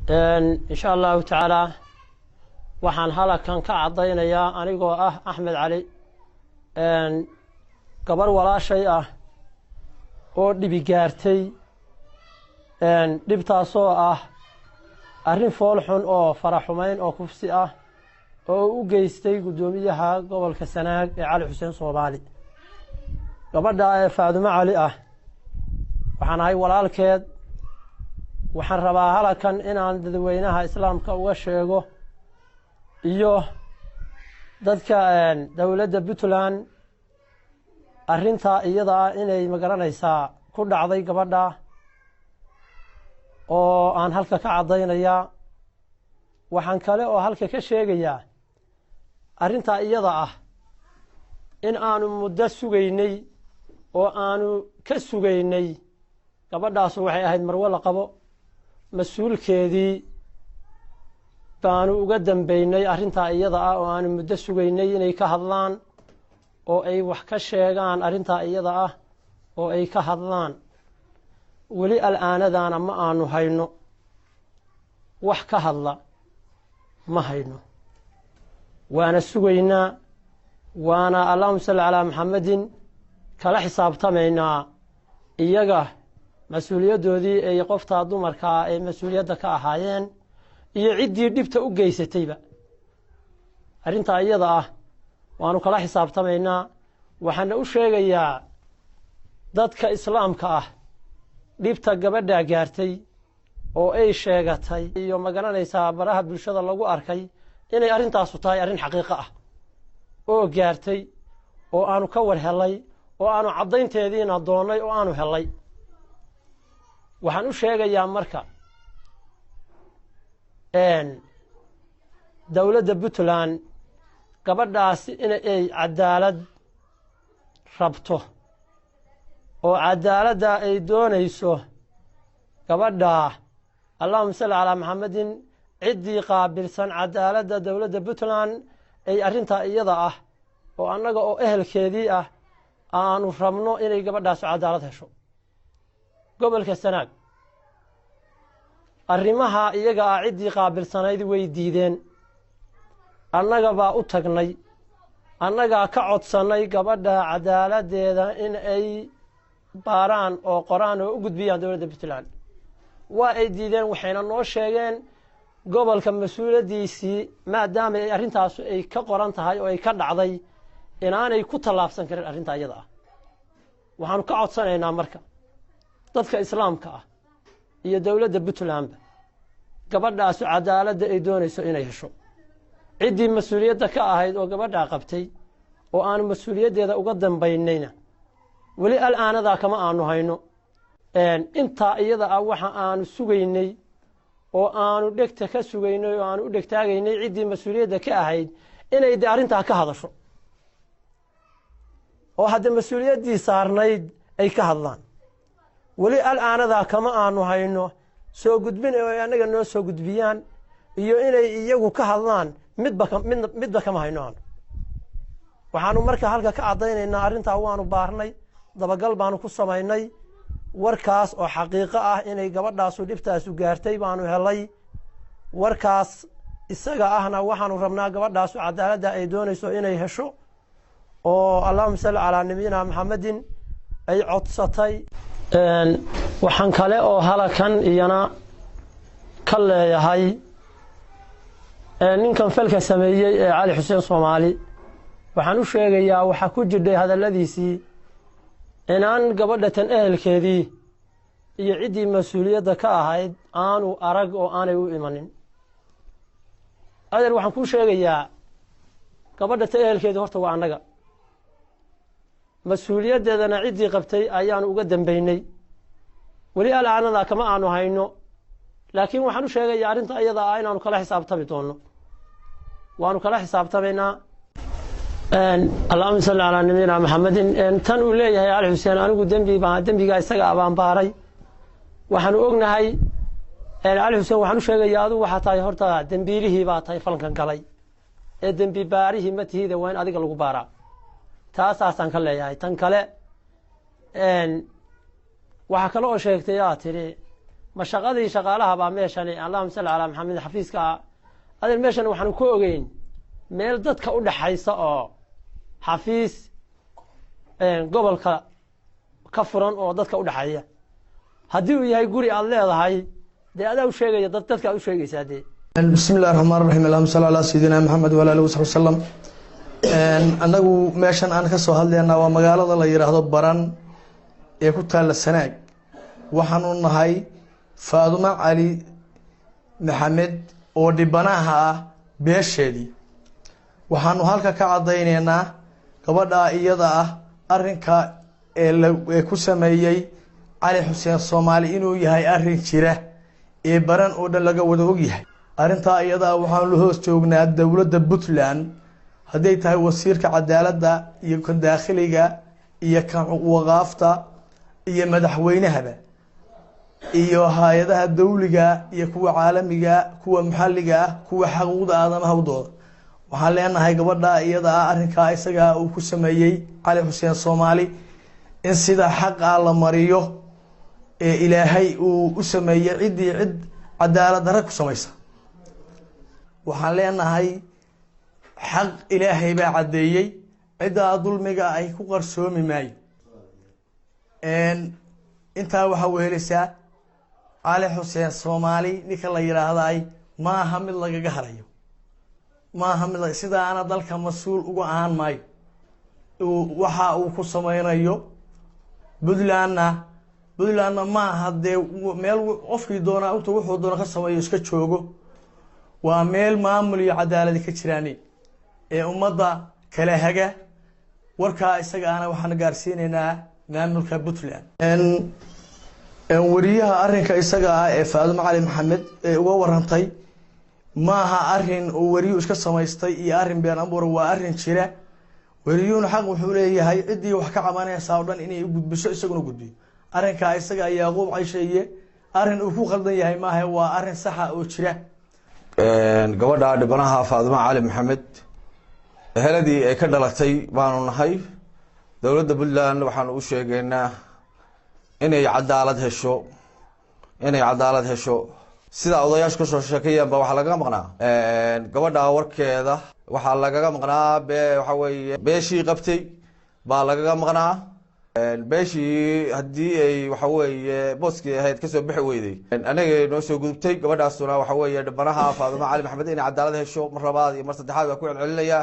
إن شاء الله تعالى waxaan halkan ka cadaynayaa anigoo ah Axmed Cali gabar walaashay ah oo dhibi gaartay dhibtaasoo ah arrin fool xun oo faraxumeyn oo kufsi ah oo u geystay gudoomiyaha gobolka Sanaag ee Cali Xuseen Soomaali gabadha Faadumo Cali ah waxaan ahay walaalkeed waxaan rabaa halkan inaan dadweynaha islaamka uga sheego iyo dadka dawladda Puntland arrinta iyada inay magaranaysaa ku dhacday gabadha oo aan halka ka cadaynaya waxaan kale oo halka ka sheegayaa arrinta iyada in aanu muddo sugaynay oo aanu ka sugaynay gabadhaas waxay ahayd marwo la qabo mas'uulkeedii baanu uga dambeynay arrinta iyada oo aanu muddo sugaynay inay ka hadlaan oo ay wax ka sheegaan arrinta iyada oo ay ka hadlaan wali al'aanadana ma aanu hayno wax ka hadla ma hayno waana sugaynaa waana Allahumma salli ala Muhammadin kala xisaabtamaynaa iyaga mas'uuliyadoodii ay qofta dumarka ay mas'uuliyadda ka ahaayeen iyo ciddii dhibta u geysatayba arrinta iyada waanu kala xisaabtamaynaa waxaan u sheegayaa dadka islaamka dhibta gabadha gaartay oo ay sheegatay iyo magaranaysaa baraha bulshada lagu arkay inay arrintaas tahay arrin xaqiiqo oo gaartay oo aanu ka war helay oo aanu cadaynteediina doonay oo aanu helay waxaan u sheegayaa marka dawladda Puntland gabadhaas in ay cadaalad rabto oo cadaaladda ay doonayso gabadha Allahumma salli ala Muhammadin ciddii qaabilsan cadaaladda dawladda Puntland ay arrinta iyada oo annaga oo ehelkeedii aanu rabno inay gabadhaas cadaalad hesho gobolka Sanaag arrimaha iyaga ciddii qaabilsanayd way diideen annaga baa u tagnay annaga ka codsanay gabadha cadaaladeeda in ay baaraan oo qoraan oo u gudbiyaan dawladda Puntland waa ay diideen waxayna noo sheegeen gobolka mas'uuliyadiisii maadaama ay arrintaas ay ka qoran tahay oo ay ka dhacday inaanay ku talaabsan karin arrinta iyada waxaanu ka codsanaynaa marka dadka islaamka iyo dawladda Puntland gabadhaas cadaaladda ay doonayso inay hesho ciddii mas'uuliyadda ka ahayd oo gabadha qabtay oo aanu mas'uuliyadeeda uga dambeynayna wali al'aanada kama aanu hayno inta iyada waxa aanu sugaynay oo aanu dhegta ka sugaynay oo aanu u dhegtaagaynay ciddii mas'uuliyadda ka ahayd inay arrinta ka hadasho oo hadda mas'uuliyaddii saarnayd ay ka hadlaan wali al'aanada kama aanu hayno soo gudbin oo anaga noo soo gudbiyaan iyo inay iyagu ka hadlaan midba kama hayno waxaanu marka halka ka cadaynaynaa arrinta waanu baarnay dabagal baanu ku samaynay warkaas oo xaqiiqo inay gabadhaas dhibtaas u gaartay baanu helay warkaas isaga waxaanu rabnaa gabadhaas cadaaladda ay doonayso inay hesho oo Allahumma salli ala nabiyina Muhammadin ay codsatay waxaan kale oo halkan iyana ka leeyahay ninkan falka sameeyay ee Cali Xuseen Soomaali waxaan u sheegayaa waxa ku jiray hadaladiisii inaan gabadha tan ehelkeedii iyo ciddii mas'uuliyadda ka ahayd aanu arag oo aanay u imanin waxaan ku sheegayaa gabadha tan ehelkeedii horta waa annaga mas'uuliyadeedana ciddii qabtay ayaanu uga dambeynay wali al'aanada kama aanu hayno laakiin waxaan u sheegayaa arrinta iyada inaanu kala xisaabtami doono waanu kala xisaabtamaynaa Allahumma salli ala nabiyina Muhammadin tan uu leeyahay Cali Xuseen anigu dambiga isaga abaan baaray waxaanu ognahay Cali Xuseen waxaan u sheegayaa adigu waxa tahay horta dambiilihii baa tahay falkan galay ee dambi baarihi ma tihida waa in adiga lagu baaraa taasaasan ka leeyahay tan kale waxa kale oo sheegtay tiri mashaqadii shaqaalaha baa meeshani allahuma salli calaa maxamed xafiiska adeer meeshan waxaanu ku ogeyn meel dadka u dhaxaysa oo xafiis gobolka ka furan oo dadka u dhaxeeya haddii uu yahay guri aad leedahay dee adaa u sheegaya dadka aad u sheegaysaa dee bismi illahi raxmaan raxiim allahuma salli calaa sayidina maxamed wala alihi wasaxbi wasalam annagu meeshan aan ka soo hadlaynaa waa magaalada la yidhaahdo baran ee ku taalla sanaag waxaan u nahay faadumo cali maxamed oo dhibanaha ah beesheedii waxaanu halka ka caddaynaynaa gabadhaa iyada ah arrinka ee ku sameeyey cali xuseen soomaali inuu yahay arrin jira ee baran oo dhan laga wada ogyahay arrintaa iyada ah waxaanu la hoos joognaa dowladda puntland hadday tahay wasiirka cadaaladda iyo kan daakhiliga iyo kan waqaafta iyo madaxweynahaba iyo hay-adaha dawliga iyo kuwa caalamiga kuwa maxalliga ah kuwa xaquuqda aadamaha udooda waxaan leenahay gabadha iyada ah arrinkaa isagaa uu ku sameeyey cali xuseen soomaali in sida xaqa la mariyo ee ilaahay uu u sameeyey ciddii cid cadaalad darre ku samaysa waxaan leenahay xaq ilaahay baa caddeeyey ciddaa dulmiga ay ku qarsoomi maayo intaa waxaa weheleysaa cali xuseen soomaali ninka la yidhaahday ma aha mid lagaga harayo ma aha mid sidaana dalka mas-uul uga ahaan maayo waxa uu ku sameynayo puntlandna ma aha dee meel qofkii doonaa intuu wuxuu doona ka sameeyo iska joogo waa meel maamul iyo cadaaladi ka jiraan ee ummadda kala haga warkaa isaga ana waxaan gaarsiinaynaa maamulka puntland wariyaha arrinka isaga ah ee faadumo cali maxamed ee uga warantay ma aha arrin uu wariyuhu iska samaystay iyo arrin been abuur waa arrin jira wariyuhuna xaq wuxuu leeyahay ciddii wax ka cabanaysaa oo dhan inay u gudbiso isaguna gudbiyo arrinkaa isaga yaaquub caysheeye arrin uu ku khaldan yahay maaha waa arrin saxa oo jira gabadha dhibanaha faadumo cali maxamed eheladii ay ka dhalatay baanu nahay dowladda puntland waxaanu u sheegaynaa inay cadaalad hesho sida odayaasha kasoo sheekeeyaanba waxaa lagaga maqnaa gabadha warkeeda waxaa lagaga maqnaa waxa weeye beeshii qabtay baa lagaga maqnaa beeshii haddii ay waxa weeye booskii ahayd kasoo bixi weyday anagay noo soo gudubtay gabadhaasuna waxa weeye dhibanaha faadumo cali maxamed inay cadaalad hesho mar labaad iyo mar saddexaad baa ku celcelinaya